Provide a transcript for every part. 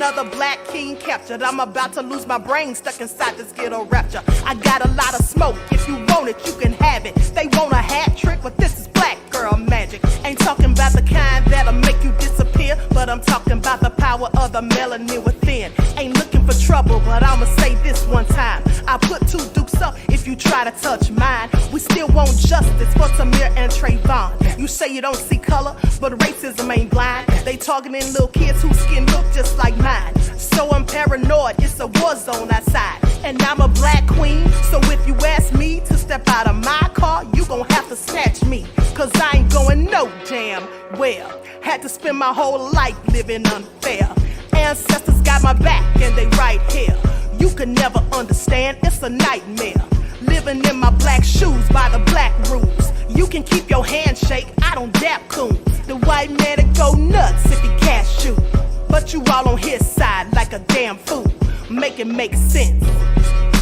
another black king captured. I'm about to lose my brain stuck inside this ghetto rapture. I got a lot of smoke. If you want it, you can have it. They want a hat trick, but this is black girl magic. Ain't talking about the kind that'll make you disappear, but I'm talking about the power of the melanin within. Ain't looking for trouble, but I'ma say this one time. I put 2 dukes up if you try to touch mine. We still want justice for Tamir and Trayvon. You say you don't see color, but racism ain't blind. They targeting little kids whose skin look just like mine. So I'm paranoid, it's a war zone outside. And I'm a black queen, so if you ask me to step out of my car, you gon' have to snatch me. Cause I ain't going no damn well. Had to spend my whole life living unfair. Ancestors got my back and they right here. You can never understand, it's a nightmare. Living in my black shoes by the black rules. You can keep your handshake, I don't dap coon. The white man to go nuts if he cash you. But you all on his side like a damn fool. Make it make sense.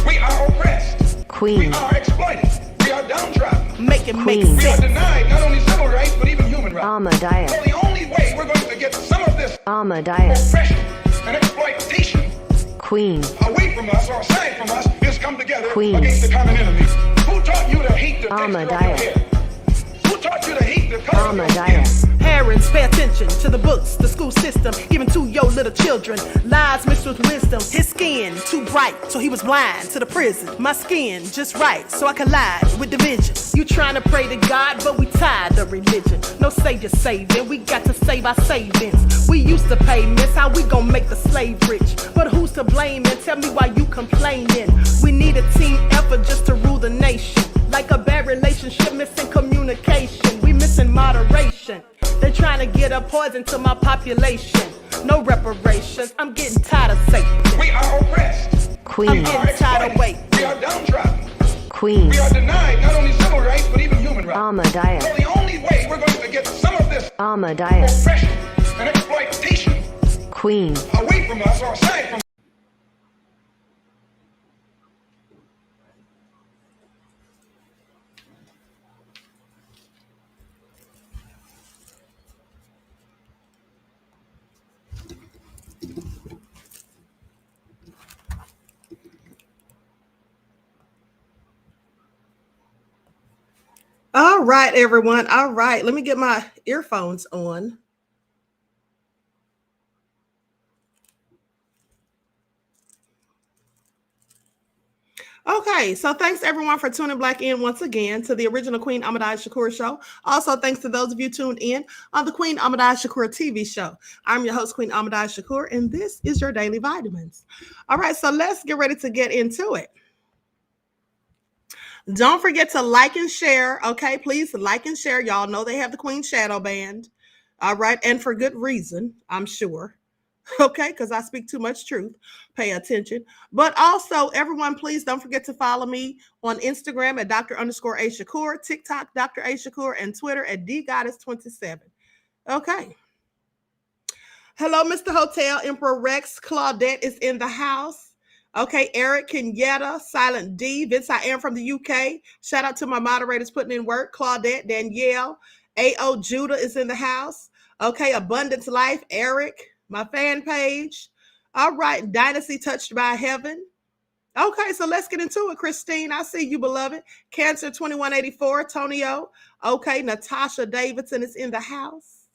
We are oppressed. Queen. We are exploited. We are downtrodden. Make it make Queen. We are sense. denied not only civil rights, but even human rights. Ahmadiyyah. So the only way we're going to get some of this Ahmadiyyah. oppression and exploitation Queen. away from us or aside from us is come together Queen. against the common enemy. Who taught you to hate the texture of your Ahmadiyyah. hair? Who taught you to hate the color of your skin? Ahmadiyyah. Parents, pay attention to the books, the school system, even to your little children. Lies mixed with wisdom. His skin too bright, so he was blind to the prison. My skin just right, so I collide with division. You trying to pray to God, but we tired of religion. No savior saving, we got to save our savings. We used to pay miss, how we gon' make the slave rich? But who's to blame, and tell me why you complaining? We need a team effort just to rule the nation. Like a bad relationship, missing communication. We missing moderation. They're trying to get a poison to my population. No reparations. I'm getting tired of Satan. We are oppressed. Queen. I'm getting tired of waiting. We are downtrodden. Queen. We are denied not only civil rights, but even human rights. Ahmadiyyah. So the only way we're going to get some of this Ahmadiyyah. oppression and exploitation Queen. away from us or aside from us. All right, everyone. All right. Let me get my earphones on. Okay, so thanks everyone for tuning back in once again to the original Queen Ahmadiyyah Shakur show. Also, thanks to those of you tuned in on the Queen Ahmadiyyah Shakur TV show. I'm your host, Queen Ahmadiyyah Shakur, and this is your Daily Vitamins. All right, so let's get ready to get into it. Don't forget to like and share. Okay, please like and share. Y'all know they have the Queen Shadow Band. All right, and for good reason, I'm sure. Okay, because I speak too much truth. Pay attention. But also, everyone, please don't forget to follow me on Instagram at Dr._A_Shakur, TikTok, Dr. A Shakur, and Twitter at DGoddess27. Okay. Hello, Mr. Hotel, Emperor Rex, Claudette is in the house. Okay, Eric, Kenyatta, Silent D, Vince, I am from the UK. Shout out to my moderators putting in work. Claudette, Danielle, A.O. Judah is in the house. Okay, Abundance Life, Eric, my fan page. All right, Dynasty Touched by Heaven. Okay, so let's get into it. Christine, I see you, beloved. Cancer 2184, Tonio. Okay, Natasha Davidson is in the house.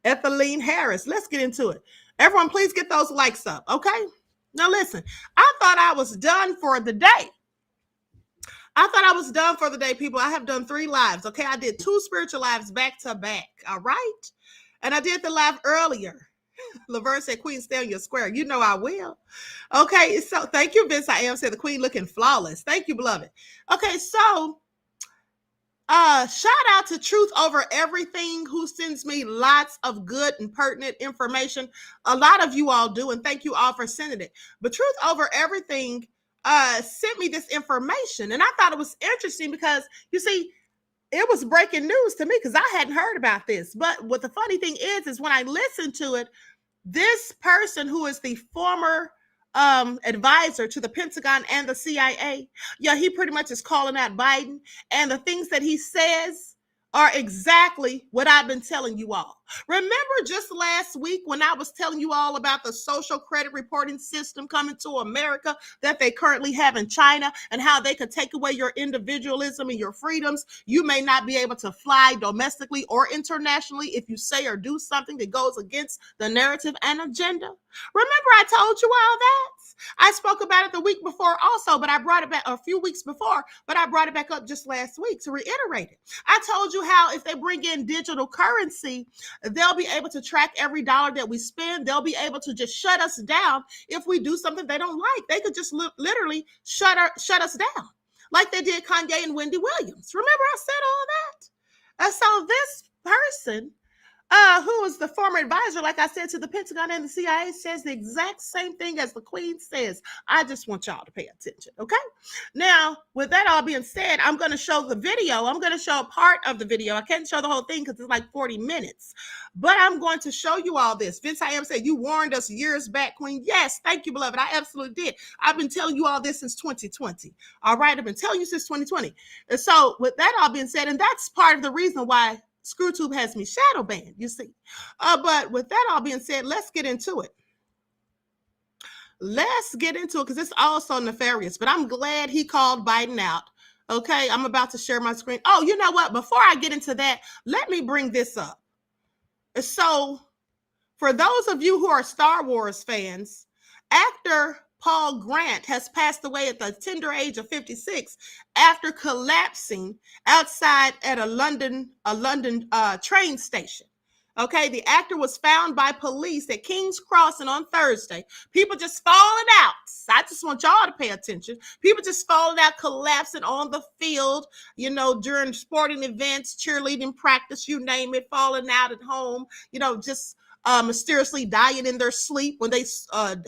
Ethelene Harris, let's get into it. Everyone, please get those likes up, okay? Now listen, I thought I was done for the day. People. I have done 3 lives, okay? I did 2 spiritual lives back to back, all right? And I did the live earlier. Laverne said, Queen, stay on your square. You know I will. Okay, so thank you, Vince. I am said the Queen looking flawless. Thank you, beloved. Okay, so shout out to Truth Over Everything, who sends me lots of good and pertinent information. A lot of you all do, and thank you all for sending it. But Truth Over Everything sent me this information, and I thought it was interesting because, you see, it was breaking news to me because I hadn't heard about this. But what the funny thing is when I listened to it, this person who is the former advisor to the Pentagon and the CIA, he pretty much is calling out Biden, and the things that he says are exactly what I've been telling you all. Remember just last week when I was telling you all about the social credit reporting system coming to America that they currently have in China and how they could take away your individualism and your freedoms? You may not be able to fly domestically or internationally if you say or do something that goes against the narrative and agenda. Remember I told you all that? I spoke about it the week before also, but I brought it back a few weeks before, but I brought it back up just last week to reiterate it. I told you how if they bring in digital currency, they'll be able to track every dollar that we spend. They'll be able to just shut us down if we do something they don't like. They could just literally shut us down like they did Kanye and Wendy Williams. Remember I said all that? And so this person who is the former advisor, like I said, to the Pentagon and the CIA, says the exact same thing as the Queen says. I just want y'all to pay attention, okay? Now, with that all being said, I'm going to show the video. I'm going to show a part of the video. I can't show the whole thing because it's like 40 minutes, but I'm going to show you all this. Vince I am said, you warned us years back, Queen. Yes, thank you, beloved. I absolutely did. I've been telling you all this since 2020. All right, I've been telling you since 2020. And so with that all being said, and that's part of the reason why ScrewTube has me shadow banned, you see. But with that all being said, let's get into it. Let's get into it because it's also nefarious, but I'm glad he called Biden out. Okay, I'm about to share my screen. Oh, you know what? Before I get into that, let me bring this up. So for those of you who are Star Wars fans, actor Paul Grant has passed away at the tender age of 56 after collapsing outside at a London train station. Okay, the actor was found by police at King's Crossing on Thursday. People just falling out. I just want y'all to pay attention. People just falling out, collapsing on the field, you know, during sporting events, cheerleading practice, you name it, falling out at home, you know, just mysteriously dying in their sleep when they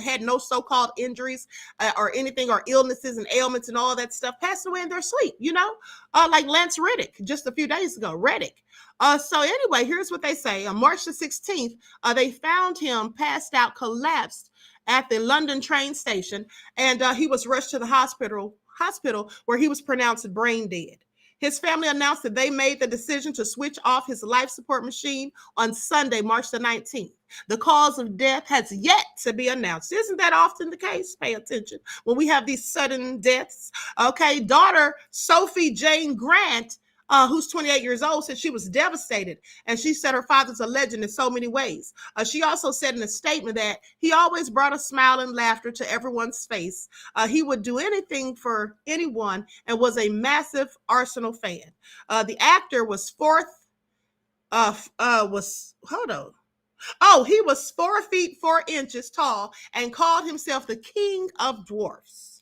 had no so-called injuries or anything or illnesses and ailments and all that stuff, passed away in their sleep, you know, like Lance Reddick just a few days ago, Reddick. So anyway, here's what they say. On March the 16th, they found him passed out, collapsed at the London train station, and he was rushed to the hospital where he was pronounced brain dead. His family announced that they made the decision to switch off his life support machine on Sunday, March the 19th. The cause of death has yet to be announced. Isn't that often the case? Pay attention when we have these sudden deaths. Okay, daughter Sophie Jane Grant, who's 28 years old, said she was devastated, and she said her father's a legend in so many ways. She also said in a statement that he always brought a smile and laughter to everyone's face. He would do anything for anyone and was a massive Arsenal fan. The actor was he was 4 feet 4 inches tall and called himself the King of Dwarfs.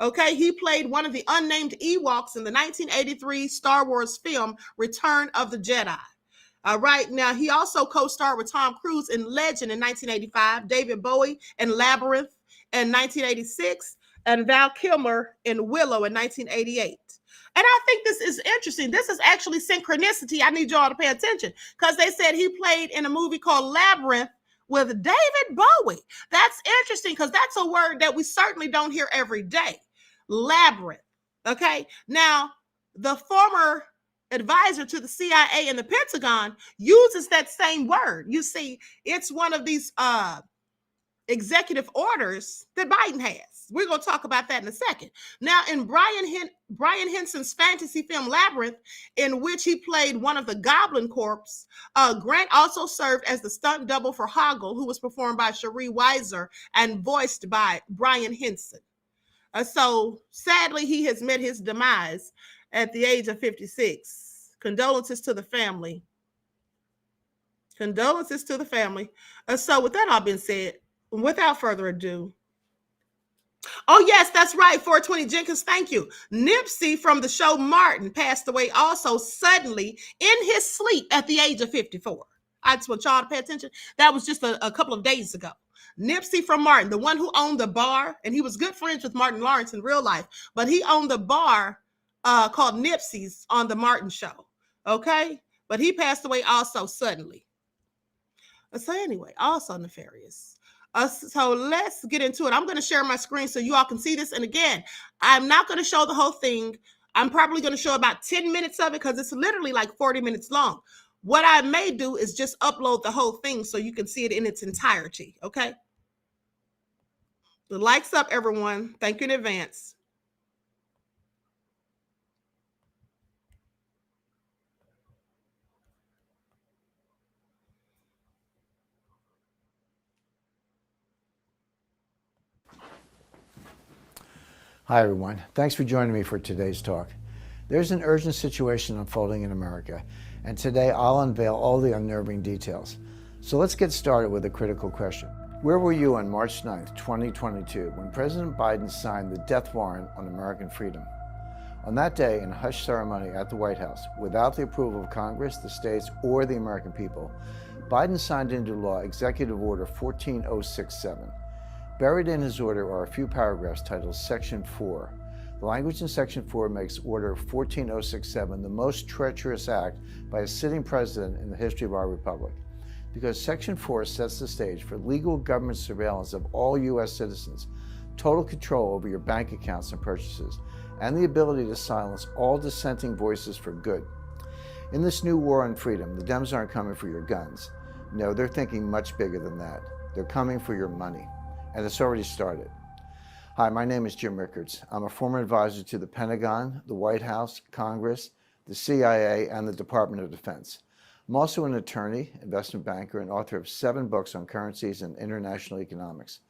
Okay, he played one of the unnamed Ewoks in the 1983 Star Wars film Return of the Jedi. Right now, he also co-starred with Tom Cruise in Legend in 1985, David Bowie in Labyrinth in 1986, and Val Kilmer in Willow in 1988. And I think this is interesting. This is actually synchronicity. I need y'all to pay attention because they said he played in a movie called Labyrinth with David Bowie. That's interesting because that's a word that we certainly don't hear every day. Labyrinth. Okay. Now, the former advisor to the CIA and the Pentagon uses that same word. You see, it's one of these executive orders that Biden has. We're going to talk about that in a second. Now, in Brian Henson's fantasy film Labyrinth, in which he played one of the Goblin Corps, Grant also served as the stunt double for Hoggle, who was performed by Cherie Weiser and voiced by Brian Henson. So sadly, he has met his demise at the age of 56. Condolences to the family. Condolences to the family. So with that all being said, without further ado. Oh, yes, that's right. 420 Jenkins. Thank you. Nipsey from the show Martin passed away also suddenly in his sleep at the age of 54. I just want y'all to pay attention. That was just a couple of days ago. Nipsey from Martin, the one who owned the bar, and he was good friends with Martin Lawrence in real life, but he owned the bar called Nipsey's on the Martin Show. Okay. But he passed away also suddenly. So anyway, also nefarious. So let's get into it. I'm going to share my screen so you all can see this. And again, I'm not going to show the whole thing. I'm probably going to show about 10 minutes of it because it's literally like 40 minutes long. What I may do is just upload the whole thing so you can see it in its entirety, okay? The likes up, everyone. Thank you in advance. Hi, everyone. Thanks for joining me for today's talk. There's an urgent situation unfolding in America, and today I'll unveil all the unnerving details. So let's get started with a critical question. Where were you on March 9th, 2022, when President Biden signed the death warrant on American freedom? On that day, in a hush ceremony at the White House, without the approval of Congress, the states, or the American people, Biden signed into law Executive Order 14067. Buried in his order are a few paragraphs titled Section 4. The language in Section 4 makes Order 14067 the most treacherous act by a sitting president in the history of our republic, because Section 4 sets the stage for legal government surveillance of all U.S. citizens, total control over your bank accounts and purchases, and the ability to silence all dissenting voices for good. In this new war on freedom, the Dems aren't coming for your guns. No, they're thinking much bigger than that. They're coming for your money. And it's already started. Hi, my name is Jim Rickards. I'm a former advisor to the Pentagon, the White House, Congress, the CIA, and the Department of Defense. I'm also an attorney, investment banker, and author of 7 books on currencies and international economics.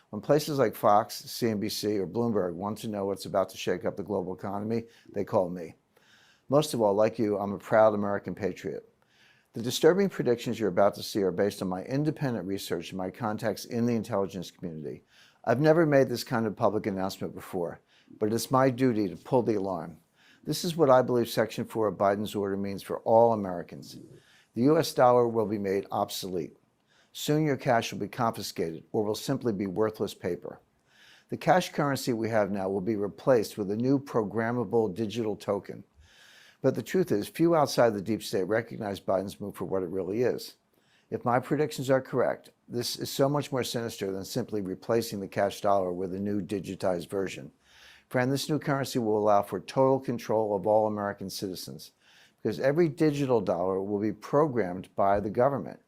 When places like Fox, CNBC, or Bloomberg want to know what's about to shake up the global economy, they call me. Most of all, like you, I'm a proud American patriot. The disturbing predictions you're about to see are based on my independent research and my contacts in the intelligence community. I've never made this kind of public announcement before, but it's my duty to pull the alarm. This is what I believe Section 4 of Biden's order means for all Americans. The U.S. dollar will be made obsolete. Soon your cash will be confiscated or will simply be worthless paper. The cash currency we have now will be replaced with a new programmable digital token. But the truth is, few outside the deep state recognize Biden's move for what it really is. If my predictions are correct, this is so much more sinister than simply replacing the cash dollar with a new digitized version. Friend, this new currency will allow for total control of all American citizens, because every digital dollar will be programmed by the government.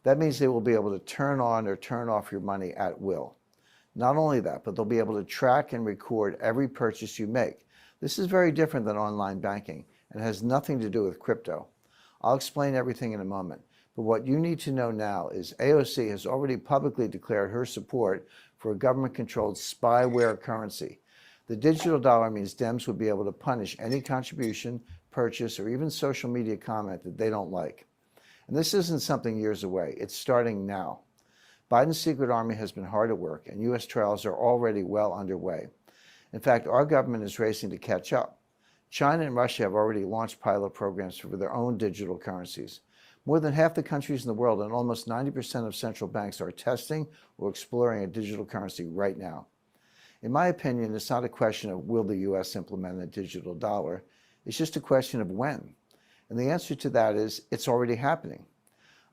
That means they will be able to turn on or turn off your money at will. Not only that, but they'll be able to track and record every purchase you make. This is very different than online banking, and has nothing to do with crypto. I'll explain everything in a moment, but what you need to know now is AOC has already publicly declared her support for a government-controlled spyware currency. The digital dollar means Dems would be able to punish any contribution, purchase, or even social media comment that they don't like. And this isn't something years away, it's starting now. Biden's secret army has been hard at work, and U.S. trials are already well underway. In fact, our government is racing to catch up. China and Russia have already launched pilot programs for their own digital currencies. More than half the countries in the world and almost 90% of central banks are testing or exploring a digital currency right now. In my opinion, it's not a question of will the U.S. implement a digital dollar, it's just a question of when. And the answer to that is it's already happening.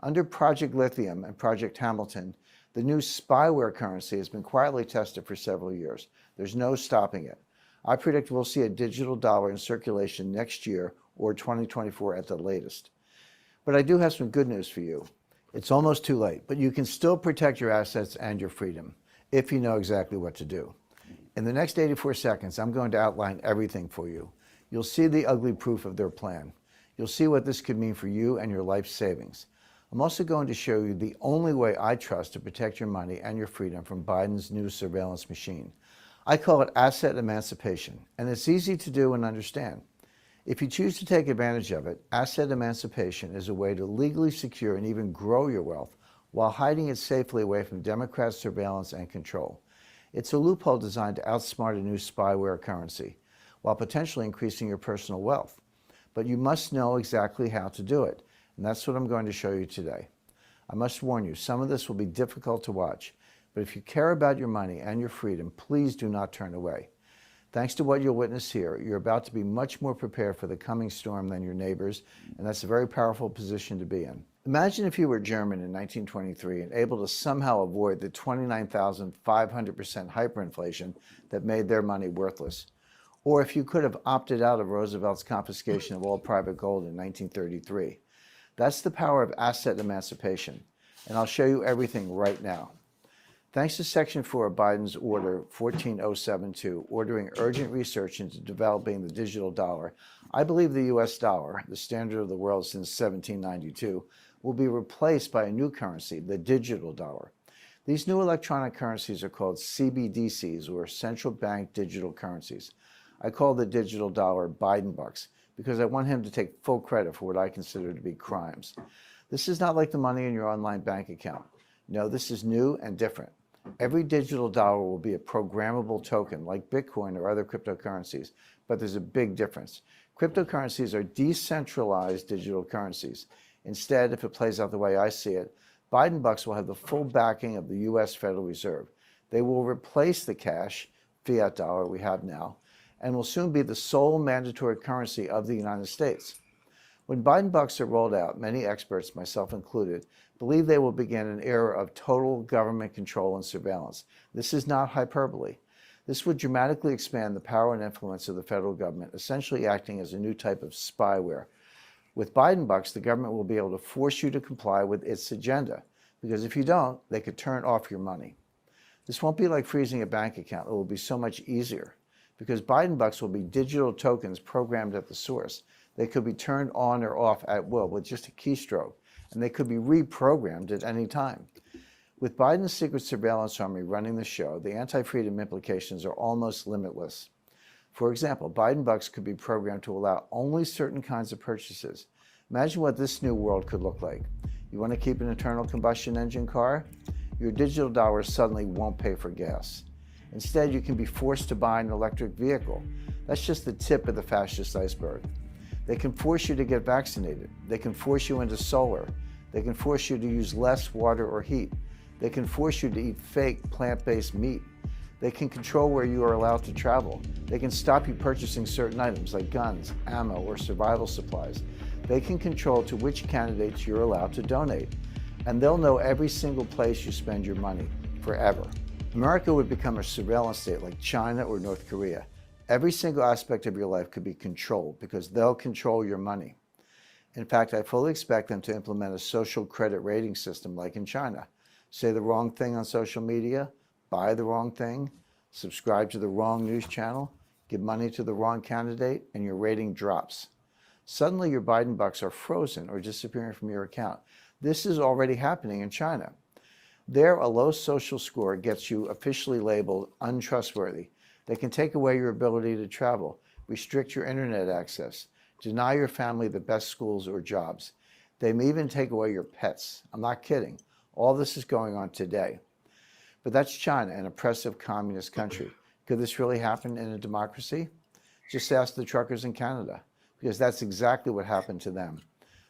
Under Project Lithium and Project Hamilton, the new spyware currency has been quietly tested for several years. There's no stopping it. I predict we'll see a digital dollar in circulation next year or 2024 at the latest. But I do have some good news for you. It's almost too late, but you can still protect your assets and your freedom if you know exactly what to do. In the next 84 seconds, I'm going to outline everything for you. You'll see the ugly proof of their plan. You'll see what this could mean for you and your life savings. I'm also going to show you the only way I trust to protect your money and your freedom from Biden's new surveillance machine. I call it asset emancipation, and it's easy to do and understand. If you choose to take advantage of it, asset emancipation is a way to legally secure and even grow your wealth while hiding it safely away from Democrat surveillance and control. It's a loophole designed to outsmart a new spyware currency, while potentially increasing your personal wealth. But you must know exactly how to do it, and that's what I'm going to show you today. I must warn you, some of this will be difficult to watch, but if you care about your money and your freedom, please do not turn away. Thanks to what you'll witness here, you're about to be much more prepared for the coming storm than your neighbors, and that's a very powerful position to be in. Imagine if you were German in 1923 and able to somehow avoid the 29,500% hyperinflation that made their money worthless. Or if you could have opted out of Roosevelt's confiscation of all private gold in 1933. That's the power of asset emancipation, and I'll show you everything right now. Thanks to Section 4 of Biden's Order 14072, ordering urgent research into developing the digital dollar, I believe the U.S. dollar, the standard of the world since 1792, will be replaced by a new currency, the digital dollar. These new electronic currencies are called CBDCs, or central bank digital currencies. I call the digital dollar Biden bucks because I want him to take full credit for what I consider to be crimes. This is not like the money in your online bank account. No, this is new and different. Every digital dollar will be a programmable token like Bitcoin or other cryptocurrencies, but there's a big difference. Cryptocurrencies are decentralized digital currencies. Instead, if it plays out the way I see it, Biden bucks will have the full backing of the U.S. Federal Reserve. They will replace the cash, fiat dollar we have now, and will soon be the sole mandatory currency of the United States. When Biden bucks are rolled out, many experts, myself included, believe they will begin an era of total government control and surveillance. This is not hyperbole. This would dramatically expand the power and influence of the federal government, essentially acting as a new type of spyware. With Biden bucks, the government will be able to force you to comply with its agenda, because if you don't, they could turn off your money. This won't be like freezing a bank account. It will be so much easier, because Biden bucks will be digital tokens programmed at the source. They could be turned on or off at will with just a keystroke, and they could be reprogrammed at any time. With Biden's secret surveillance army running the show, the anti-freedom implications are almost limitless. For example, Biden bucks could be programmed to allow only certain kinds of purchases. Imagine what this new world could look like. You want to keep an internal combustion engine car? Your digital dollar suddenly won't pay for gas. Instead, you can be forced to buy an electric vehicle. That's just the tip of the fascist iceberg. They can force you to get vaccinated. They can force you into solar. They can force you to use less water or heat. They can force you to eat fake plant-based meat. They can control where you are allowed to travel. They can stop you purchasing certain items like guns, ammo, or survival supplies. They can control to which candidates you're allowed to donate. And they'll know every single place you spend your money, forever. America would become a surveillance state like China or North Korea. Every single aspect of your life could be controlled because they'll control your money. In fact, I fully expect them to implement a social credit rating system like in China. Say the wrong thing on social media, buy the wrong thing, subscribe to the wrong news channel, give money to the wrong candidate, and your rating drops. Suddenly your Biden bucks are frozen or disappearing from your account. This is already happening in China. There, a low social score gets you officially labeled untrustworthy. They can take away your ability to travel, restrict your internet access, deny your family the best schools or jobs. They may even take away your pets. I'm not kidding. All this is going on today. But that's China, an oppressive communist country. Could this really happen in a democracy? Just ask the truckers in Canada, because that's exactly what happened to them.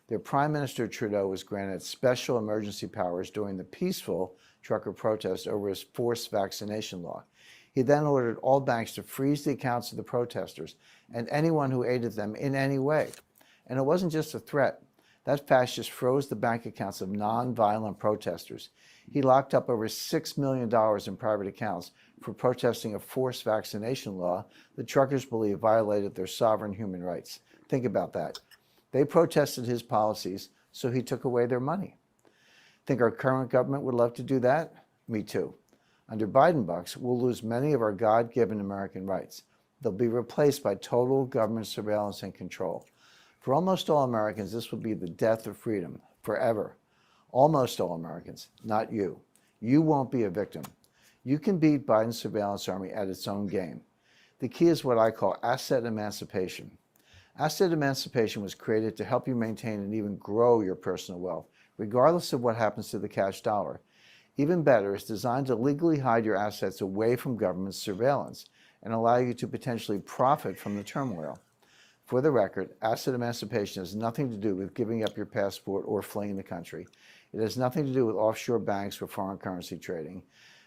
Their Prime Minister Trudeau was granted special emergency powers during the peaceful trucker protest over his forced vaccination law. He then ordered all banks to freeze the accounts of the protesters and anyone who aided them in any way. And it wasn't just a threat. That fascist froze the bank accounts of non-violent protesters. He locked up over $6 million in private accounts for protesting a forced vaccination law the truckers believe violated their sovereign human rights. Think about that. They protested his policies, so he took away their money. Think our current government would love to do that? Me too. Under Biden bucks, we'll lose many of our God-given American rights. They'll be replaced by total government surveillance and control. For almost all Americans, this will be the death of freedom, forever. Almost all Americans, not you. You won't be a victim. You can beat Biden's surveillance army at its own game. The key is what I call asset emancipation. Asset emancipation was created to help you maintain and even grow your personal wealth, regardless of what happens to the cash dollar. Even better, it's designed to legally hide your assets away from government surveillance and allow you to potentially profit from the turmoil. For the record, asset emancipation has nothing to do with giving up your passport or fleeing the country. It has nothing to do with offshore banks or foreign currency trading.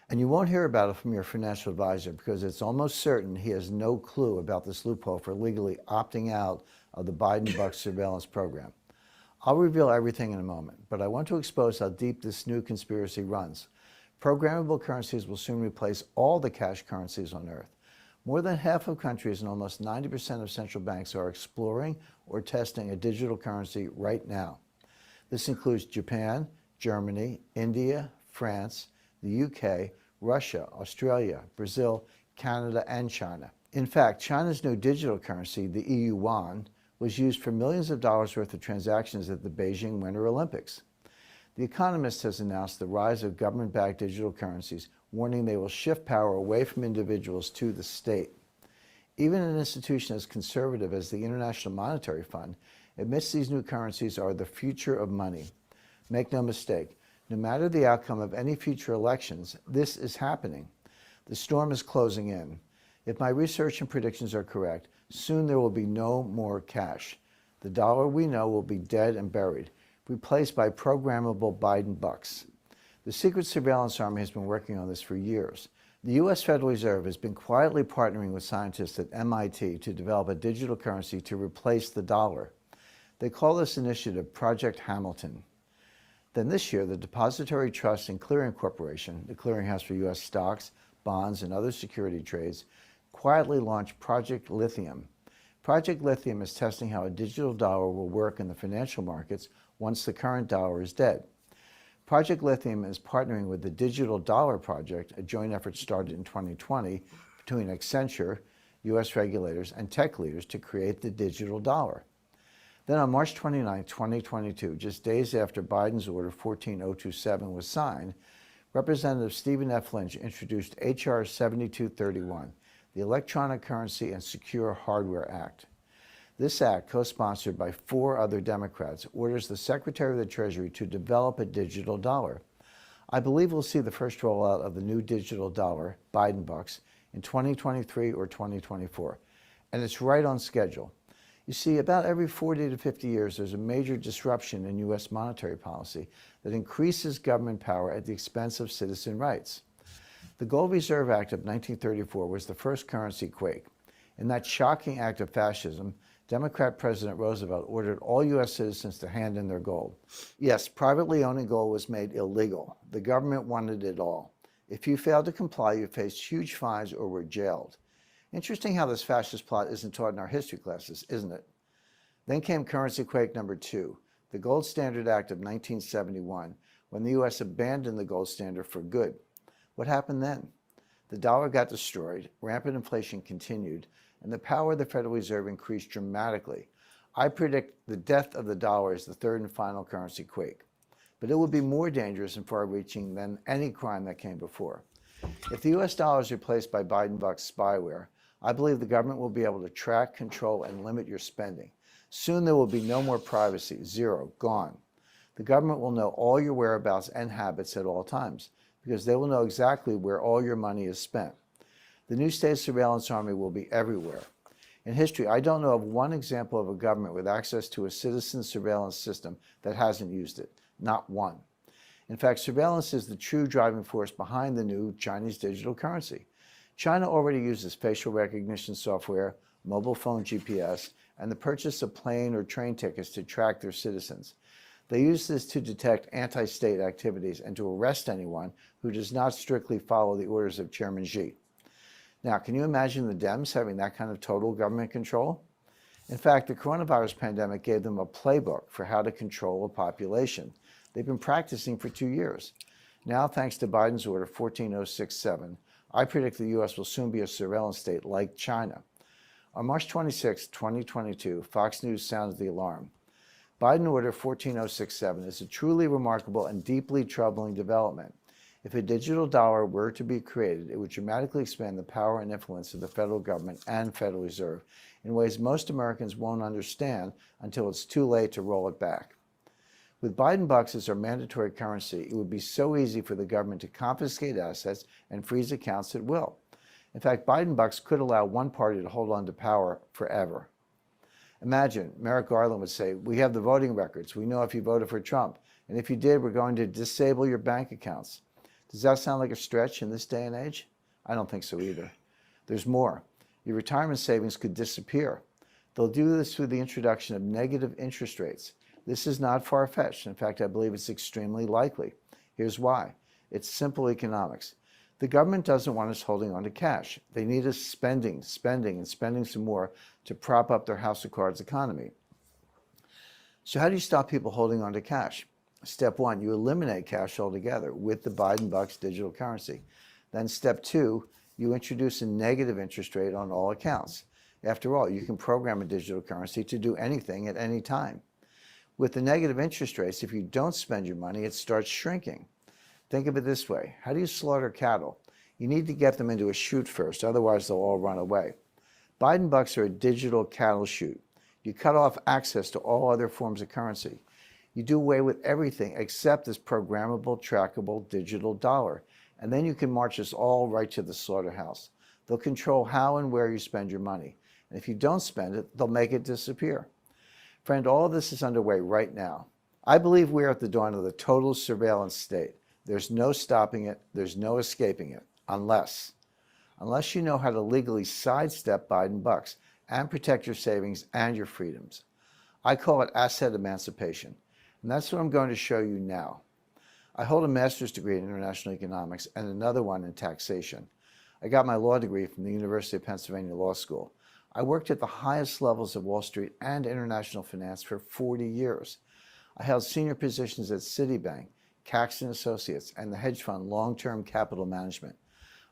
And you won't hear about it from your financial advisor because it's almost certain he has no clue about this loophole for legally opting out of the Biden bucks surveillance program. I'll reveal everything in a moment, but I want to expose how deep this new conspiracy runs. Programmable currencies will soon replace all the cash currencies on Earth. More than half of countries and almost 90% of central banks are exploring or testing a digital currency right now. This includes Japan, Germany, India, France, the UK, Russia, Australia, Brazil, Canada, and China. In fact, China's new digital currency, the EU yuan, was used for millions of dollars worth of transactions at the Beijing Winter Olympics. The Economist has announced the rise of government-backed digital currencies, warning they will shift power away from individuals to the state. Even an institution as conservative as the International Monetary Fund admits these new currencies are the future of money. Make no mistake, no matter the outcome of any future elections, this is happening. The storm is closing in. If my research and predictions are correct, soon there will be no more cash. The dollar we know will be dead and buried, replaced by programmable Biden bucks. The Secret Surveillance Army has been working on this for years. The U.S. Federal Reserve has been quietly partnering with scientists at MIT to develop a digital currency to replace the dollar. They call this initiative Project Hamilton. Then this year, the Depository Trust and Clearing Corporation, the clearinghouse for U.S. stocks, bonds, and other security trades, quietly launched Project Lithium. Project Lithium is testing how a digital dollar will work in the financial markets once the current dollar is dead. Project Lithium is partnering with the Digital Dollar Project, a joint effort started in 2020 between Accenture, U.S. regulators, and tech leaders to create the digital dollar. Then on March 29, 2022, just days after Biden's Order 14027 was signed, Representative Stephen F. Lynch introduced H.R. 7231, the Electronic Currency and Secure Hardware Act. This act, co-sponsored by 4 other Democrats, orders the Secretary of the Treasury to develop a digital dollar. I believe we'll see the first rollout of the new digital dollar, Biden bucks, in 2023 or 2024, and it's right on schedule. You see, about every 40 to 50 years, there's a major disruption in U.S. monetary policy that increases government power at the expense of citizen rights. The Gold Reserve Act of 1934 was the first currency quake. In that shocking act of fascism, Democrat President Roosevelt ordered all U.S. citizens to hand in their gold. Yes, privately owning gold was made illegal. The government wanted it all. If you failed to comply, you faced huge fines or were jailed. Interesting how this fascist plot isn't taught in our history classes, isn't it? Then came currency quake number 2, the Gold Standard Act of 1971, when the U.S. abandoned the gold standard for good. What happened then? The dollar got destroyed, rampant inflation continued, and the power of the Federal Reserve increased dramatically. I predict the death of the dollar is the third and final currency quake. But it will be more dangerous and far-reaching than any crime that came before. If the U.S. dollar is replaced by Biden bucks spyware, I believe the government will be able to track, control, and limit your spending. Soon there will be no more privacy, zero, gone. The government will know all your whereabouts and habits at all times, because they will know exactly where all your money is spent. The new state surveillance army will be everywhere. In history, I don't know of one example of a government with access to a citizen surveillance system that hasn't used it. Not one. In fact, surveillance is the true driving force behind the new Chinese digital currency. China already uses facial recognition software, mobile phone GPS, and the purchase of plane or train tickets to track their citizens. They use this to detect anti-state activities and to arrest anyone who does not strictly follow the orders of Chairman Xi. Now, can you imagine the Dems having that kind of total government control? In fact, the coronavirus pandemic gave them a playbook for how to control a population. They've been practicing for 2 years. Now, thanks to Biden's Order 14067, I predict the U.S. will soon be a surveillance state like China. On March 26, 2022, Fox News sounded the alarm. Biden Order 14067 is a truly remarkable and deeply troubling development. If a digital dollar were to be created, it would dramatically expand the power and influence of the federal government and Federal Reserve in ways most Americans won't understand until it's too late to roll it back. With Biden bucks as our mandatory currency, it would be so easy for the government to confiscate assets and freeze accounts at will. In fact, Biden bucks could allow one party to hold on to power forever. Imagine Merrick Garland would say, "We have the voting records. We know if you voted for Trump. And if you did, we're going to disable your bank accounts." Does that sound like a stretch in this day and age? I don't think so either. There's more. Your retirement savings could disappear. They'll do this through the introduction of negative interest rates. This is not far-fetched. In fact, I believe it's extremely likely. Here's why. It's simple economics. The government doesn't want us holding on to cash. They need us spending, and spending some more to prop up their house of cards economy. So how do you stop people holding on to cash? Step one, you eliminate cash altogether with the Biden bucks digital currency. Then step two, you introduce a negative interest rate on all accounts. After all, you can program a digital currency to do anything at any time. With the negative interest rates, if you don't spend your money, it starts shrinking. Think of it this way. How do you slaughter cattle? You need to get them into a chute first, otherwise they'll all run away. Biden bucks are a digital cattle chute. You cut off access to all other forms of currency. You do away with everything except this programmable, trackable digital dollar. And then you can march us all right to the slaughterhouse. They'll control how and where you spend your money. And if you don't spend it, they'll make it disappear. Friend, all of this is underway right now. I believe we are at the dawn of the total surveillance state. There's no stopping it. There's no escaping it. Unless you know how to legally sidestep Biden bucks and protect your savings and your freedoms. I call it asset emancipation. And that's what I'm going to show you now. I hold a master's degree in international economics and another one in taxation. I got my law degree from the University of Pennsylvania Law School. I worked at the highest levels of Wall Street and international finance for 40 years. I held senior positions at Citibank, Caxton Associates, and the hedge fund Long-Term Capital Management.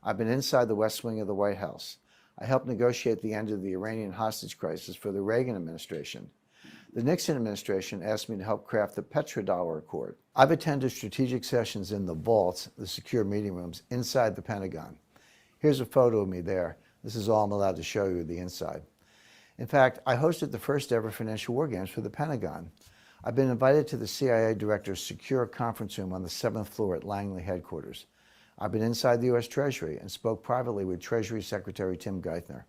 I've been inside the West Wing of the White House. I helped negotiate the end of the Iranian hostage crisis for the Reagan administration. The Nixon administration asked me to help craft the petrodollar accord. I've attended strategic sessions in the vaults, the secure meeting rooms, inside the Pentagon. Here's a photo of me there. This is all I'm allowed to show you, the inside. In fact, I hosted the first ever financial war games for the Pentagon. I've been invited to the CIA director's secure conference room on the 7th floor at Langley headquarters. I've been inside the U.S. Treasury and spoke privately with Treasury Secretary Tim Geithner.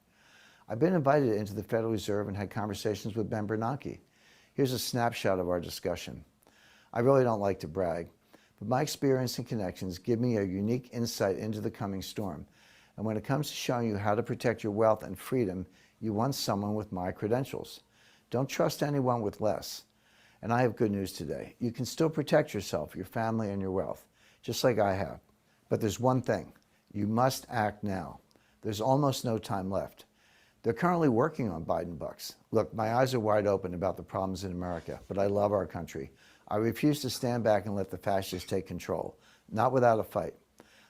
I've been invited into the Federal Reserve and had conversations with Ben Bernanke. Here's a snapshot of our discussion. I really don't like to brag, but my experience and connections give me a unique insight into the coming storm. And when it comes to showing you how to protect your wealth and freedom, you want someone with my credentials. Don't trust anyone with less. And I have good news today. You can still protect yourself, your family, and your wealth, just like I have. But there's one thing. You must act now. There's almost no time left. They're currently working on Biden bucks. Look, my eyes are wide open about the problems in America, but I love our country. I refuse to stand back and let the fascists take control, not without a fight.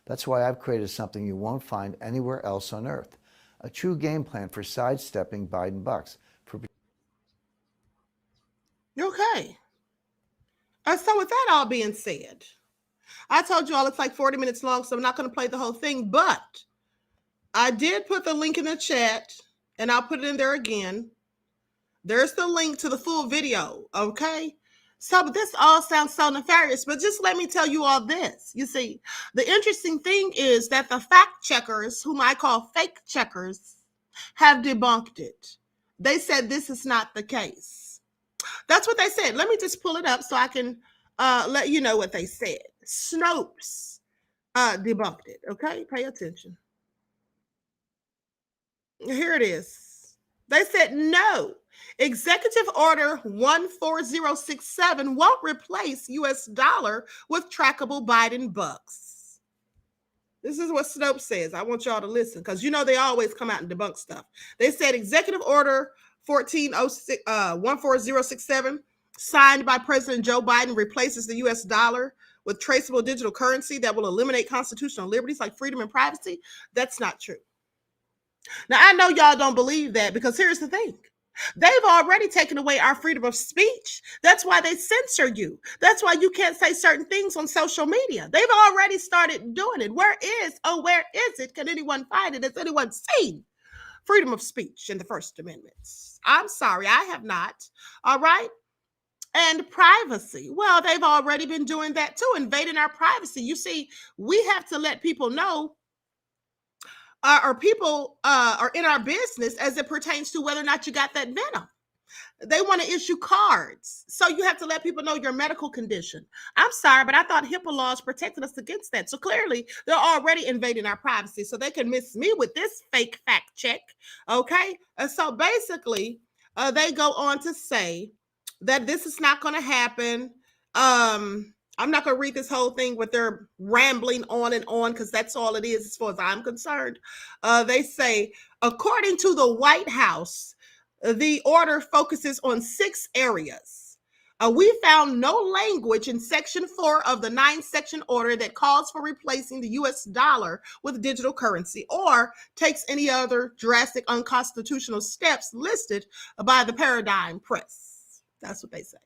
That's why I've created something you won't find anywhere else on earth, a true game plan for sidestepping Biden bucks. Okay. So with that all being said, I told you all it's like 40 minutes long, so I'm not going to play the whole thing, but I did put the link in the chat, and I'll put it in there again. There's the link to the full video, okay? So but this all sounds so nefarious, but just let me tell you all this. You see, the interesting thing is that the fact checkers, whom I call fake checkers, have debunked it. They said this is not the case. That's what they said. Let me just pull it up so I can let you know what they said. Snopes debunked it, okay? Pay attention. Here it is. They said no. Executive Order 14067 won't replace US dollar with trackable Biden bucks. This is what Snopes says. I want y'all to listen because you know they always come out and debunk stuff. They said Executive Order 14067 signed by President Joe Biden replaces the US dollar with traceable digital currency that will eliminate constitutional liberties like freedom and privacy. That's not true. Now, I know y'all don't believe that because here's the thing. They've already taken away our freedom of speech. That's why they censor you. That's why you can't say certain things on social media. They've already started doing it. Where is it? Can anyone find it? Has anyone seen freedom of speech in the First Amendment? I'm sorry, I have not. All right. And privacy. Well, they've already been doing that too, invading our privacy. You see, we have to let people know or people are in our business as it pertains to whether or not you got that venom. They want to issue cards. So you have to let people know your medical condition. I'm sorry, but I thought HIPAA laws protected us against that. So clearly they're already invading our privacy. So they can miss me with this fake fact check. Okay. And so basically they go on to say that this is not going to happen. I'm not going to read this whole thing with their rambling on and on because that's all it is as far as I'm concerned. They say, according to the White House, the order focuses on 6 areas. We found no language in Section 4 of the 9-section order that calls for replacing the U.S. dollar with digital currency or takes any other drastic unconstitutional steps listed by the Paradigm Press. That's what they say.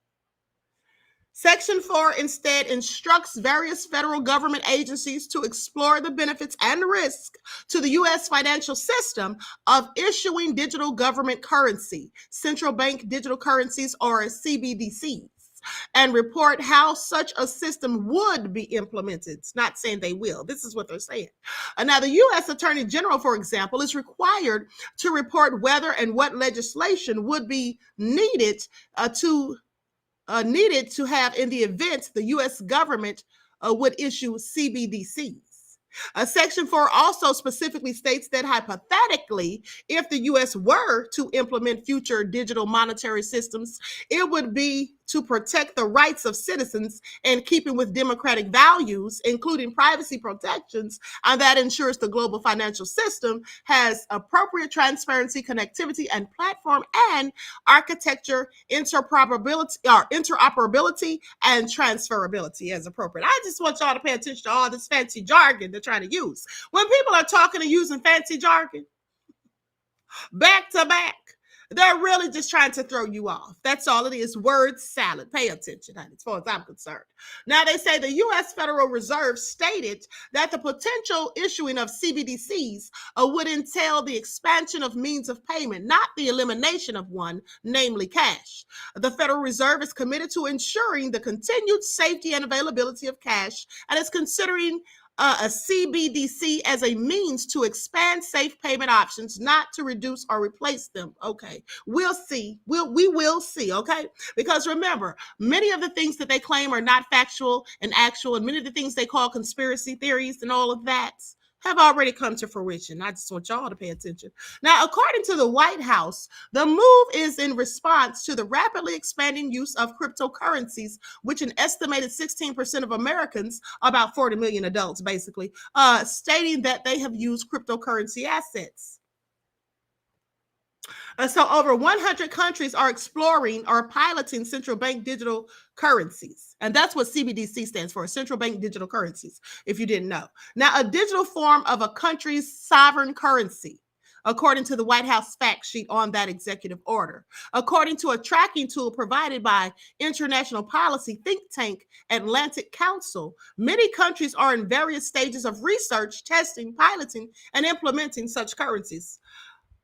Section 4 instead instructs various federal government agencies to explore the benefits and risk to the U.S. financial system of issuing digital government currency, central bank digital currencies, or CBDCs, and report how such a system would be implemented. It's not saying they will. This is what they're saying. Now, the U.S. Attorney General, for example, is required to report whether and what legislation would be needed to have in the event the U.S. government would issue CBDCs. Section 4 also specifically states that hypothetically, if the U.S. were to implement future digital monetary systems, it would be to protect the rights of citizens in keeping with democratic values, including privacy protections, and that ensures the global financial system has appropriate transparency, connectivity, and platform and architecture interoperability and transferability as appropriate. I just want y'all to pay attention to all this fancy jargon they're trying to use. When people are talking and using fancy jargon back to back, they're really just trying to throw you off. That's all it is. Word salad. Pay attention, as far as I'm concerned. Now, they say the U.S. Federal Reserve stated that the potential issuing of CBDCs would entail the expansion of means of payment, not the elimination of one, namely cash. The Federal Reserve is committed to ensuring the continued safety and availability of cash and is considering a CBDC as a means to expand safe payment options, not to reduce or replace them. Okay, we'll see. We will see. Okay, because remember, many of the things that they claim are not factual and actual, and many of the things they call conspiracy theories and all of that have already come to fruition. I just want y'all to pay attention. Now, according to the White House, the move is in response to the rapidly expanding use of cryptocurrencies, which an estimated 16% of Americans, about 40 million adults basically, stating that they have used cryptocurrency assets. So over 100 countries are exploring or piloting central bank digital currencies. And that's what CBDC stands for, central bank digital currencies, if you didn't know. Now, a digital form of a country's sovereign currency, according to the White House fact sheet on that executive order. According to a tracking tool provided by international policy think tank Atlantic Council, many countries are in various stages of research, testing, piloting, and implementing such currencies.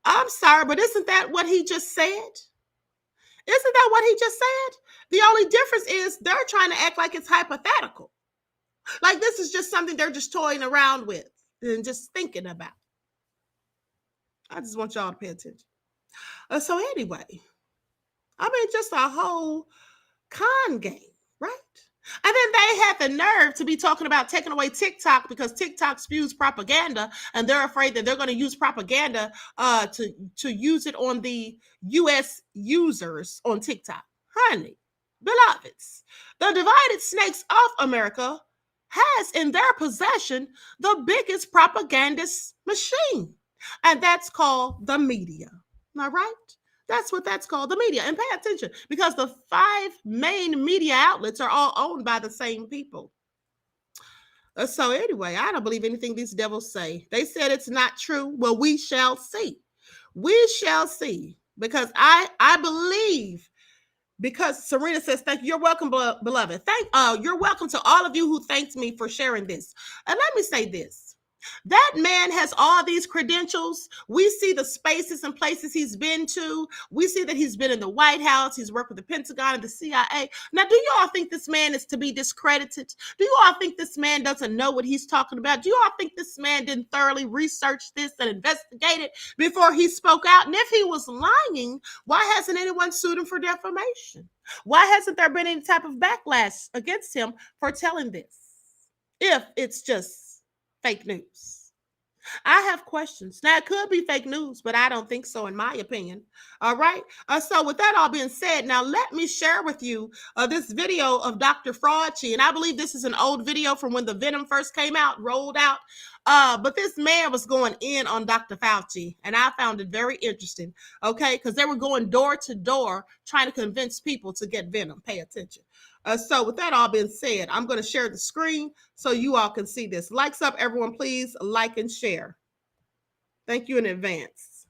I'm sorry, but isn't that what he just said? Isn't that what he just said? The only difference is they're trying to act like it's hypothetical. Like this is just something they're just toying around with and just thinking about. I just want y'all to pay attention. So anyway, I mean, just a whole con game, right? And then they had the nerve to be talking about taking away TikTok because TikTok spews propaganda, and they're afraid that they're going to use propaganda to use it on the U.S. users on TikTok. Honey, beloveds, the divided snakes of America has in their possession the biggest propagandist machine, and that's called the media. All right? That's what that's called, the media. And pay attention, because the 5 main media outlets are all owned by the same people. So anyway, I don't believe anything these devils say. They said it's not true. Well, we shall see. We shall see. Because I believe, because Serena says, thank you. You're welcome, beloved. You're welcome to all of you who thanked me for sharing this. And let me say this. That man has all these credentials. We see the spaces and places he's been to. We see that he's been in the White House. He's worked with the Pentagon and the CIA. Now, do you all think this man is to be discredited? Do you all think this man doesn't know what he's talking about? Do you all think this man didn't thoroughly research this and investigate it before he spoke out? And if he was lying, why hasn't anyone sued him for defamation? Why hasn't there been any type of backlash against him for telling this? If it's just fake news. I have questions. Now, it could be fake news, but I don't think so, in my opinion. All right. So with that all being said, now let me share with you this video of Dr. Fauci. And I believe this is an old video from when the venom first came out, rolled out. But this man was going in on Dr. Fauci, and I found it very interesting, okay? Because they were going door to door trying to convince people to get venom. Pay attention. So with that all being said, I'm going to share the screen so you all can see this. Likes up, everyone, please like and share. Thank you in advance.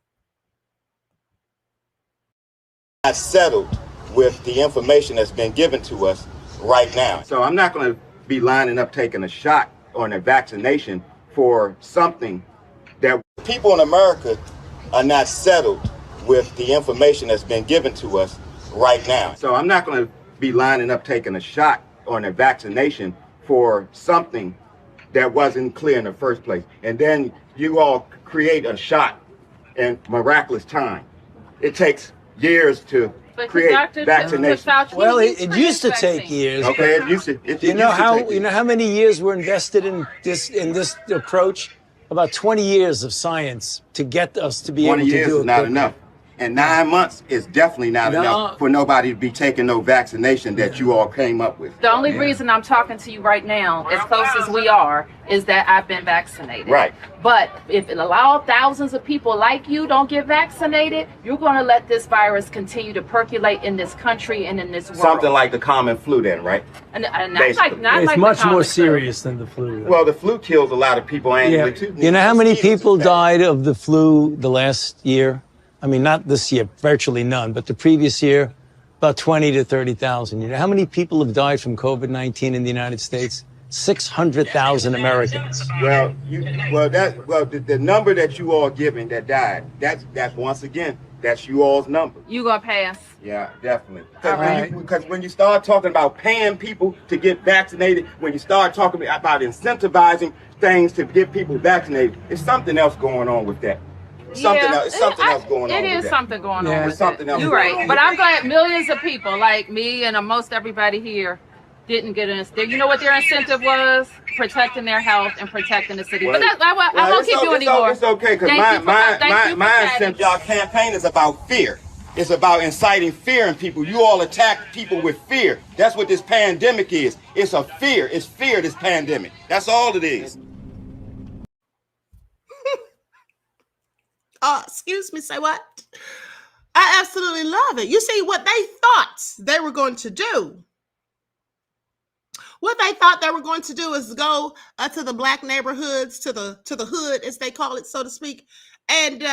Not settled with the information that's been given to us right now. So I'm not going to be lining up taking a shot or a vaccination for something that people in America are not settled with the information that's been given to us right now. So I'm not going to be lining up taking a shot or a vaccination for something that wasn't clear in the first place. And then you all create a shot in miraculous time. It takes years to create vaccination. Well, it used to take years. Okay, it used to. You know how many years were invested in this approach? About 20 years of science to get us to be able to do it. 20 years is not enough. And 9 months is definitely not enough for nobody to be taking no vaccination that you all came up with. The only reason I'm talking to you right now, as close as we are, is that I've been vaccinated. Right. But if it allows thousands of people like you don't get vaccinated, you're going to let this virus continue to percolate in this country and in this world. Something like the common flu then, right? And not it's like much more flu. serious than the flu. Well, the flu kills a lot of people annually too. You know how many people died of the flu the last year? I mean, not this year, virtually none, but the previous year, about 20 to 30,000. You know how many people have died from COVID-19 in the United States? 600,000 Americans. Well, the number that you all given that died, that's once again, that's you all's number. You gonna pass? Yeah, definitely. Because when you start talking about paying people to get vaccinated, when you start talking about incentivizing things to get people vaccinated, it's something else going on with that. Something else going on. It is something going on. There's something else. You're right. But I'm glad millions of people like me and most everybody here didn't get an incentive. You know what their incentive was? Protecting their health and protecting the city. But I won't keep you anymore. It's okay, because my incentive, y'all campaign is about fear. It's about inciting fear in people. You all attack people with fear. That's what this pandemic is. It's a fear. It's fear, this pandemic. That's all it is. Excuse me, say what? I absolutely love it. You see, what they thought they were going to do, is go to the black neighborhoods, to the hood, as they call it, so to speak, and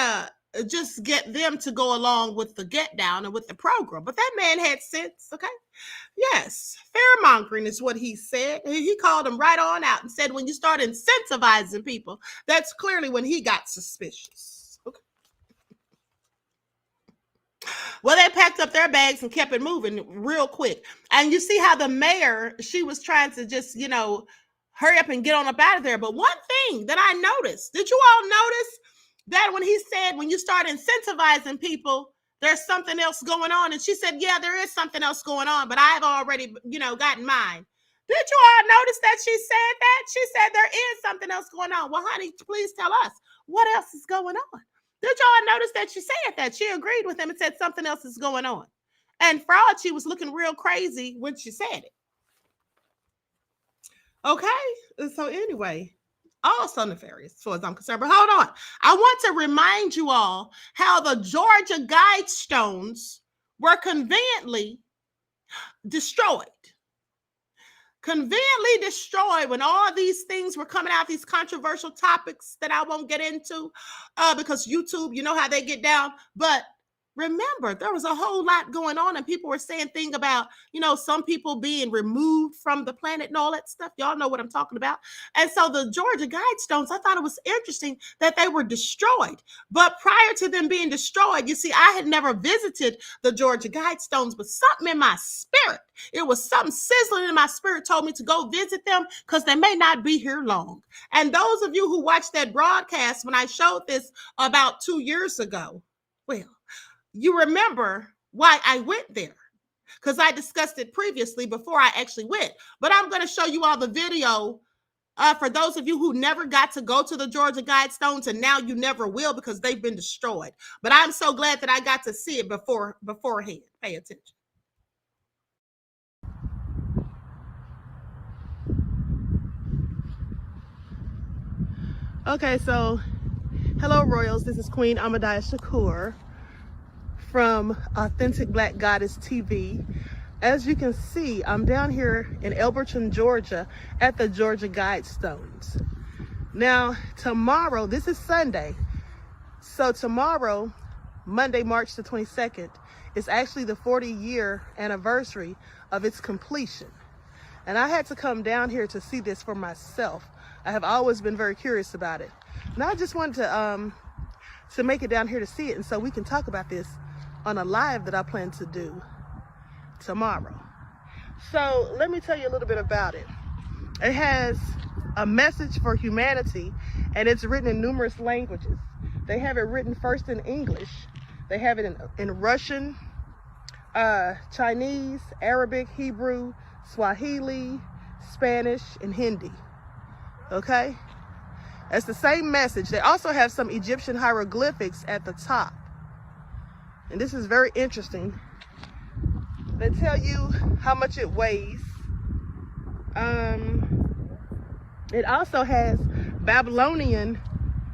just get them to go along with the get down and with the program. But that man had sense, okay? Yes, fear-mongering is what he said. He called them right on out and said, when you start incentivizing people, that's clearly when he got suspicious. Well, they packed up their bags and kept it moving real quick. And you see how the mayor, she was trying to just, hurry up and get on up out of there. But one thing that I noticed, did you all notice that when he said, when you start incentivizing people, there's something else going on? And she said, yeah, there is something else going on, but I've already, gotten mine. Did you all notice that she said that? She said there is something else going on. Well, honey, please tell us what else is going on. Did y'all notice that she said that? She agreed with him and said something else is going on. And Fauci was looking real crazy when she said it. Okay, so anyway, also nefarious as far as I'm concerned. But hold on. I want to remind you all how the Georgia Guidestones were conveniently destroyed. Conveniently destroyed when all these things were coming out, these controversial topics that I won't get into because YouTube, you know how they get down. But remember, there was a whole lot going on and people were saying things about, some people being removed from the planet and all that stuff. Y'all know what I'm talking about. And so the Georgia Guidestones, I thought it was interesting that they were destroyed. But prior to them being destroyed, you see, I had never visited the Georgia Guidestones, but something in my spirit, it was something sizzling in my spirit told me to go visit them because they may not be here long. And those of you who watched that broadcast when I showed this about 2 years ago, well, you remember why I went there because I discussed it previously before I actually went. But I'm going to show you all the video For those of you who never got to go to the Georgia Guidestones, and now you never will because they've been destroyed. But I'm so glad that I got to see it beforehand. Pay attention. Okay, so hello, Royals. This is Queen Ahmadiyyah Shakur from Authentic Black Goddess TV. As you can see, I'm down here in Elberton, Georgia at the Georgia Guidestones. Now, tomorrow, this is Sunday. So tomorrow, Monday, March the 22nd, is actually the 40-year anniversary of its completion. And I had to come down here to see this for myself. I have always been very curious about it. And I just wanted to make it down here to see it, and so we can talk about this on a live that I plan to do tomorrow. So let me tell you a little bit about it. It has a message for humanity, and it's written in numerous languages. They have it written first in English. They have it in Russian, Chinese, Arabic, Hebrew, Swahili, Spanish, and Hindi. Okay? It's the same message. They also have some Egyptian hieroglyphics at the top. And this is very interesting. They tell you how much it weighs. It also has Babylonian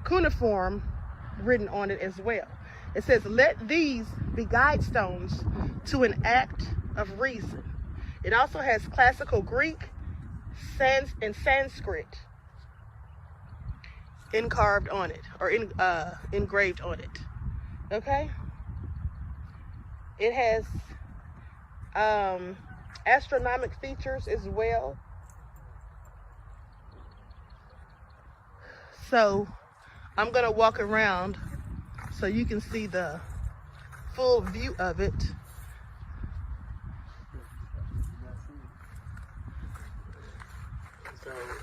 cuneiform written on it as well. It says, "Let these be guidestones to an act of reason." It also has classical Greek and Sanskrit engraved on it, or engraved on it. Okay? It has astronomic features as well. So I'm gonna walk around so you can see the full view of it.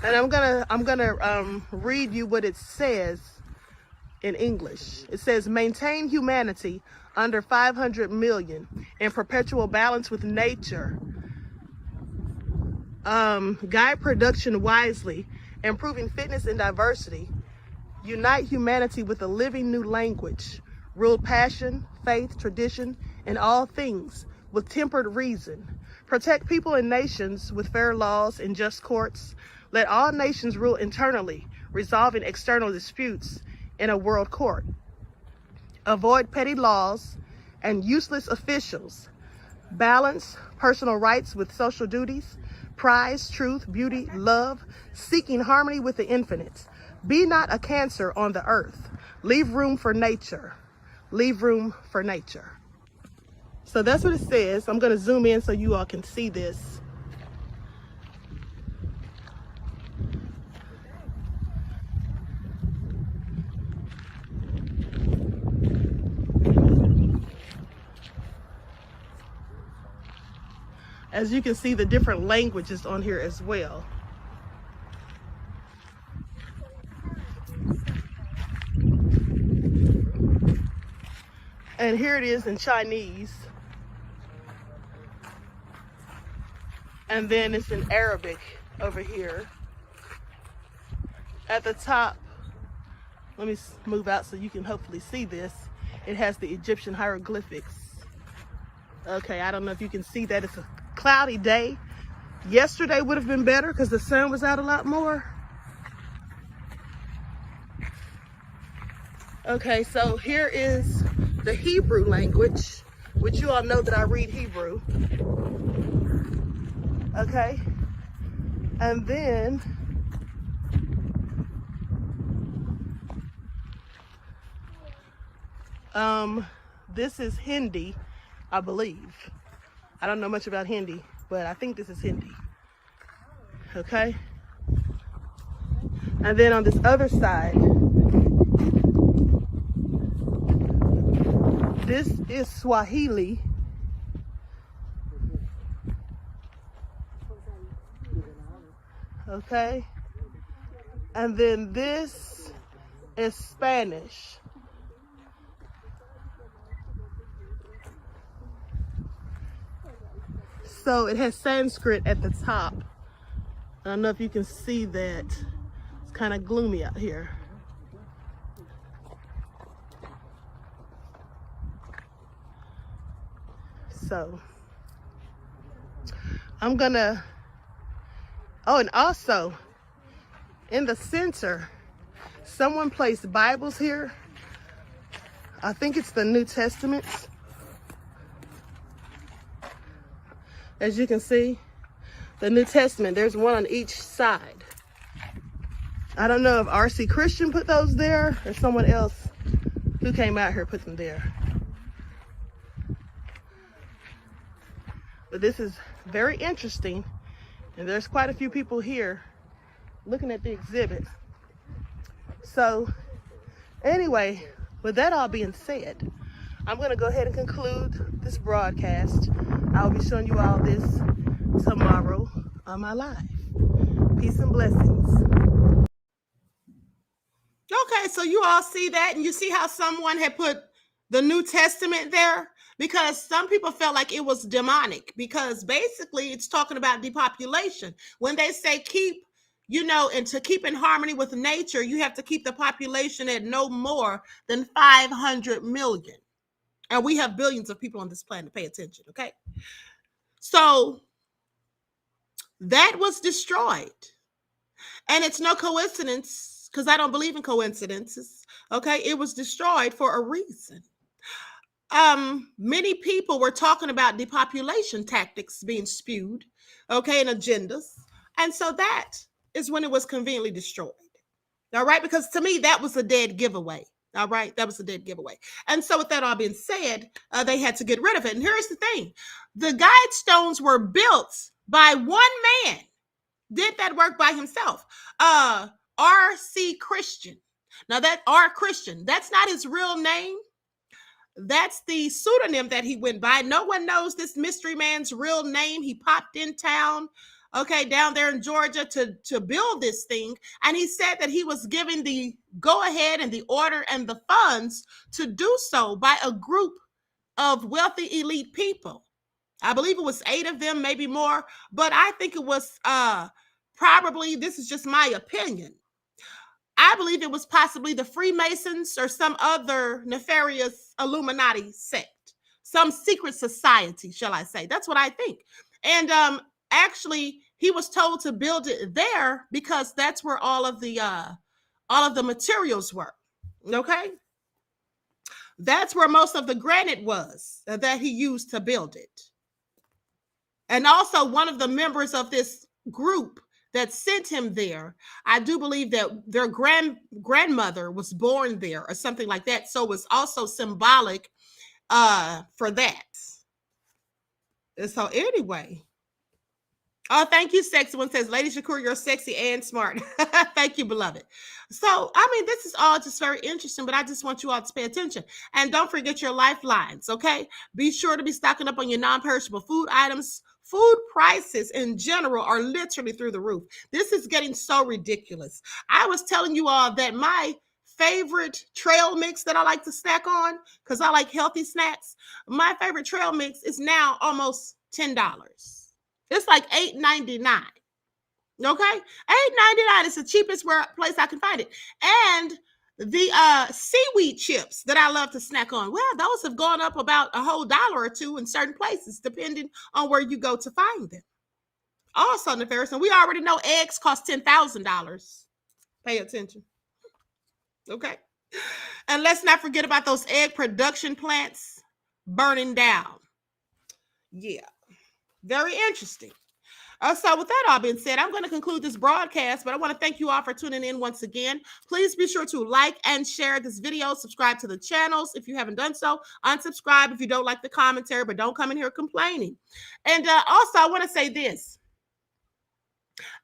And I'm gonna read you what it says in English. It says, "Maintain humanity under 500 million in perpetual balance with nature. Guide production wisely, improving fitness and diversity. Unite humanity with a living new language. Rule passion, faith, tradition, and all things with tempered reason. Protect people and nations with fair laws and just courts. Let all nations rule internally, resolving external disputes in a world court. Avoid petty laws and useless officials. Balance personal rights with social duties. Prize truth, beauty, love, seeking harmony with the infinite. Be not a cancer on the earth. Leave room for nature. Leave room for nature." So that's what it says. I'm going to zoom in so you all can see this. As you can see, the different languages on here as well. And here it is in Chinese. And then it's in Arabic over here. At the top, let me move out so you can hopefully see this. It has the Egyptian hieroglyphics. Okay, I don't know if you can see that. It's a cloudy day. Yesterday would have been better because the sun was out a lot more. Okay, so here is the Hebrew language, which you all know that I read Hebrew. Okay, and then this is Hindi, I believe. I don't know much about Hindi, but I think this is Hindi. Okay, and then on this other side, this is Swahili. Okay, and then this is Spanish. So it has Sanskrit at the top. I don't know if you can see that. It's kind of gloomy out here. So I'm gonna, oh, and also in the center, someone placed Bibles here. I think it's the New Testament. As you can see, the New Testament, there's one on each side. I don't know if R.C. Christian put those there or someone else who came out here put them there. But this is very interesting, and there's quite a few people here looking at the exhibit. So anyway, with that all being said, I'm going to go ahead and conclude this broadcast. I'll be showing you all this tomorrow on my live. Peace and blessings. Okay, so you all see that, and you see how someone had put the New Testament there? Because some people felt like it was demonic, because basically it's talking about depopulation. When they say keep, and to keep in harmony with nature, you have to keep the population at no more than 500 million. And we have billions of people on this planet. Pay attention, okay? So that was destroyed. And it's no coincidence, because I don't believe in coincidences, okay? It was destroyed for a reason. Many people were talking about depopulation tactics being spewed, okay, and agendas. And so that is when it was conveniently destroyed. All right, because to me, that was a dead giveaway. All right, that was a dead giveaway. And so with that all being said, they had to get rid of it. And here's the thing. The Guidestones were built by one man, did that work by himself. R.C. Christian. Now that R. Christian, that's not his real name. That's the pseudonym that he went by. No one knows this mystery man's real name. He popped in town, okay, down there in Georgia to build this thing. And he said that he was given the go-ahead and the order and the funds to do so by a group of wealthy elite people. I believe it was 8 of them, maybe more. But I think it was probably, this is just my opinion, I believe it was possibly the Freemasons or some other nefarious Illuminati sect, some secret society, shall I say. That's what I think. And actually, he was told to build it there because that's where all of the materials were. Okay, that's where most of the granite was that he used to build it. And also, one of the members of this group that sent him there, I do believe that their grandmother was born there or something like that. So it was also symbolic for that. And so anyway. Oh, thank you, sexy one says, Lady Shakur, you're sexy and smart. Thank you, beloved. So, I mean, this is all just very interesting, but I just want you all to pay attention. And don't forget your lifelines, okay? Be sure to be stocking up on your non-perishable food items. Food prices in general are literally through the roof. This is getting so ridiculous. I was telling you all that my favorite trail mix that I like to snack on, because I like healthy snacks, my favorite trail mix is now almost $10. It's like $8.99. Okay, $8.99 is the cheapest place I can find it. And the seaweed chips that I love to snack on, well, those have gone up about a whole $1 or $2 in certain places, depending on where you go to find them. Also, nefarious, and we already know eggs cost $10,000. Pay attention. Okay, and let's not forget about those egg production plants burning down. Yeah, very interesting. So with that all being said, I'm going to conclude this broadcast, but I want to thank you all for tuning in once again. Please be sure to like and share this video. Subscribe to the channels if you haven't done so. Unsubscribe if you don't like the commentary, but don't come in here complaining. And also, I want to say this.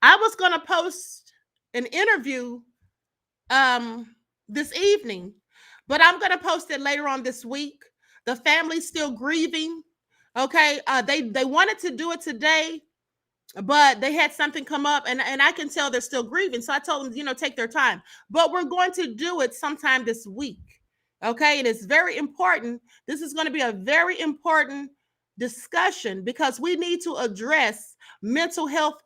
I was going to post an interview this evening, but I'm going to post it later on this week. The family's still grieving. Okay, they wanted to do it today, but they had something come up, and I can tell they're still grieving. So I told them, take their time. But we're going to do it sometime this week. Okay, and it's very important. This is going to be a very important discussion because we need to address mental health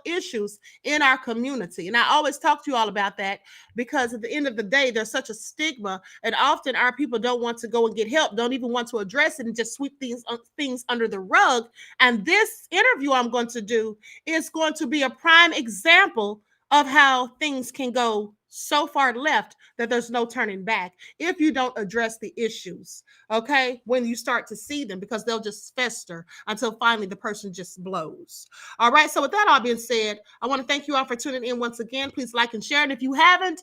issues in our community. And I always talk to you all about that because at the end of the day, there's such a stigma, and often our people don't want to go and get help, don't even want to address it, and just sweep things under the rug. And this interview I'm going to do is going to be a prime example of how things can go so far left that there's no turning back if you don't address the issues, okay, when you start to see them, because they'll just fester until finally the person just blows. All right, so with that all being said, I want to thank you all for tuning in once again. Please like and share, and if you haven't,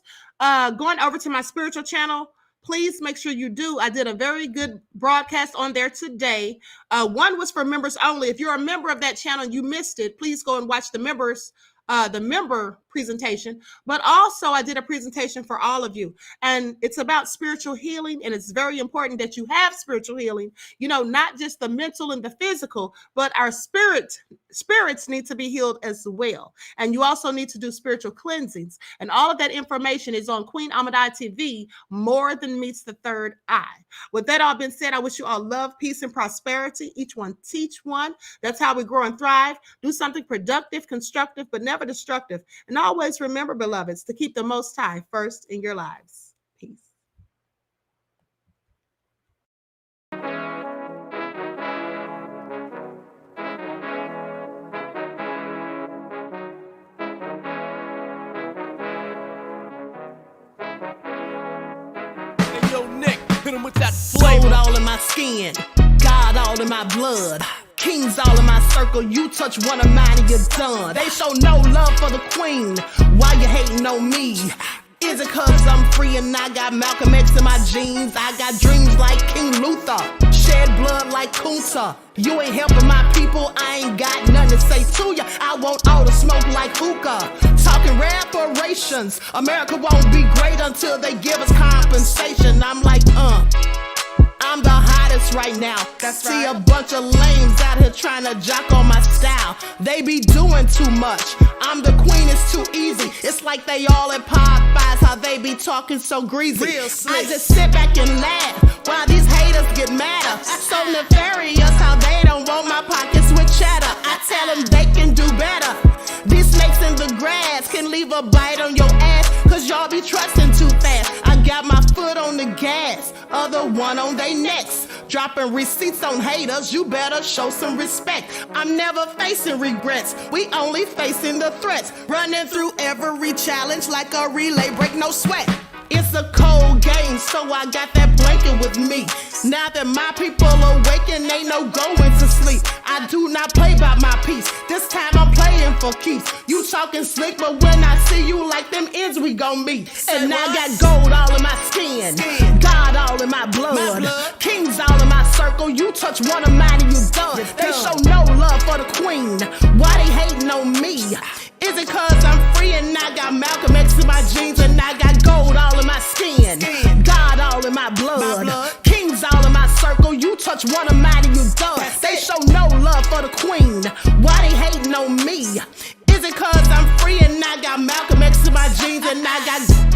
going over to my spiritual channel, please make sure you do. I did a very good broadcast on there today. One was for members only. If you're a member of that channel and you missed it, please go and watch the member presentation, but also I did a presentation for all of you, and it's about spiritual healing, and it's very important that you have spiritual healing, you know, not just the mental and the physical, but our spirits need to be healed as well. And you also need to do spiritual cleansings, and all of that information is on Queen Ahmadiyyah TV, More Than Meets the Third Eye. With that all being said, I wish you all love, peace, and prosperity. Each one teach one. That's how we grow and thrive. Do something productive, constructive, but never destructive. And always remember, beloveds, to keep the Most High first in your lives. Peace. Gold all in my skin, God all in my blood, kings all in my circle. You touch one of mine and you're done. They show no love for the queen. Why you hating on me? Is it cause I'm free and I got Malcolm X in my jeans? I got dreams like King Luther, shed blood like Kunta. You ain't helping my people, I ain't got nothing to say to ya. I want all the smoke like hookah. Talking reparations, America won't be great until they give us compensation. I'm like, I'm the hottest right now. See a bunch of lames out here trying to jock on my style. They be doing too much. I'm the queen, it's too easy. It's like they all at Popeyes, how they be talking so greasy. I just sit back and laugh while these haters get madder. So nefarious how they don't want my pockets with cheddar. I tell them they can do better. These snakes in the grass can leave a bite on your ass, cause y'all be trusting too fast. I got my foot on the gas, other one on they necks. Dropping receipts on haters, you better show some respect. I'm never facing regrets, we only facing the threats. Running through every challenge like a relay, break no sweat. It's a cold game, so I got that blanket with me. Now that my people awaken, ain't no going to sleep. I do not play by my piece, this time I'm playing for keeps. You talking slick, but when I see you like them ends, we gon' meet. And I got gold all in my skin, God all in my blood, kings all in my circle. You touch one of mine and you done. They show no love for the queen. Why they hating on me? Is it cause I'm free and I got Malcolm X in my jeans, and I got gold all in my skin, God all in my blood, kings all in my circle. You touch one of mine and you done. They show no love for the queen. Why they hating on me? Is it cause I'm free and I got Malcolm X in my jeans, and I got